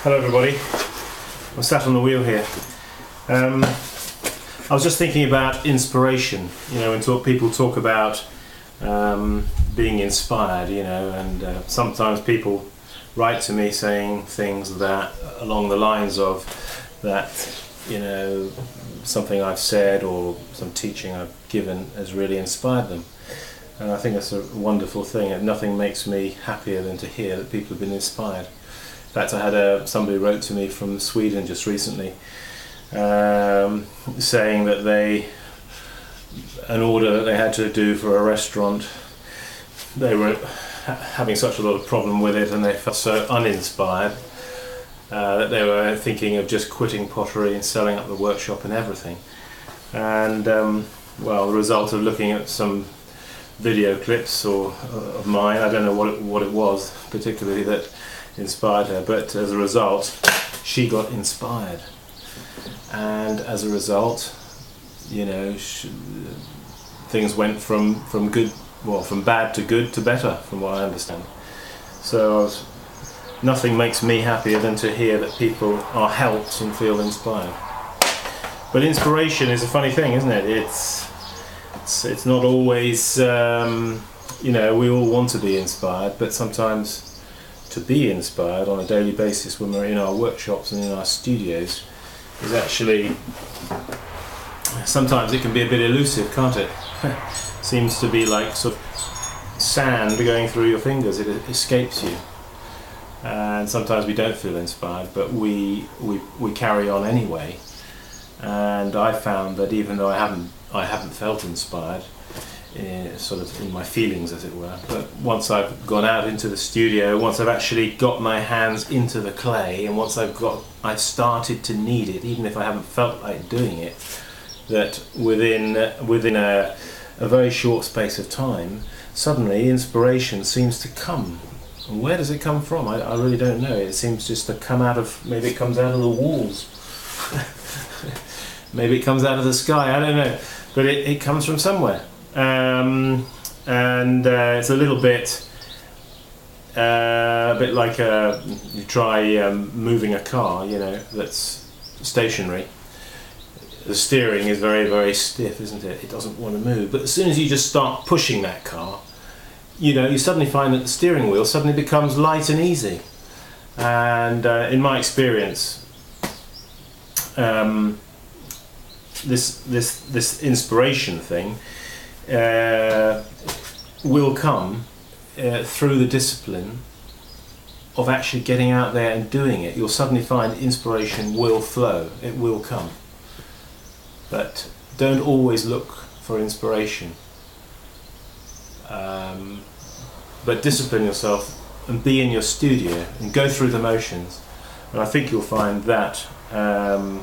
Hello everybody, I'm sat on the wheel here. I was just thinking about inspiration, when people talk about being inspired, and sometimes people write to me saying things that along the lines of that, something I've said or some teaching I've given has really inspired them. And I think that's a wonderful thing, and nothing makes me happier than to hear that people have been inspired. In fact, I had somebody wrote to me from Sweden just recently, saying that an order that they had to do for a restaurant, they were having such a lot of problem with it, and they felt so uninspired that they were thinking of just quitting pottery and selling up the workshop and everything. And the result of looking at some video clips of mine, I don't know what it was particularly that inspired her, but as a result she got inspired, and as a result things went from bad to good to better, from what I understand. So nothing makes me happier than to hear that people are helped and feel inspired. But inspiration is a funny thing, isn't it? It's not always we all want to be inspired, but sometimes to be inspired on a daily basis when we're in our workshops and in our studios is actually, sometimes it can be a bit elusive, can't it? Seems to be like sort of sand going through your fingers, it escapes you. And sometimes we don't feel inspired, but we carry on anyway. And I found that even though I haven't felt inspired, sort of in my feelings as it were, but once I've gone out into the studio, once I've actually got my hands into the clay, and once I've started to knead it, even if I haven't felt like doing it, that within a very short space of time, suddenly inspiration seems to come. And where does it come from? I really don't know. It seems just to come maybe it comes out of the walls. Maybe it comes out of the sky, I don't know. But it comes from somewhere. It's a little bit like you try moving a car, that's stationary. The steering is very, very stiff, isn't it? It doesn't want to move. But as soon as you just start pushing that car, you suddenly find that the steering wheel suddenly becomes light and easy. And in my experience, this inspiration thing will come through the discipline of actually getting out there and doing it. You'll suddenly find inspiration will flow, it will come. But don't always look for inspiration. But discipline yourself and be in your studio and go through the motions. And I think you'll find that the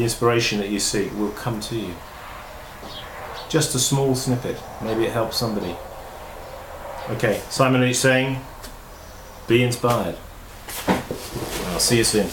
inspiration that you seek will come to you. Just a small snippet, maybe it helps somebody. Okay, Simon Leach saying, be inspired. I'll see you soon.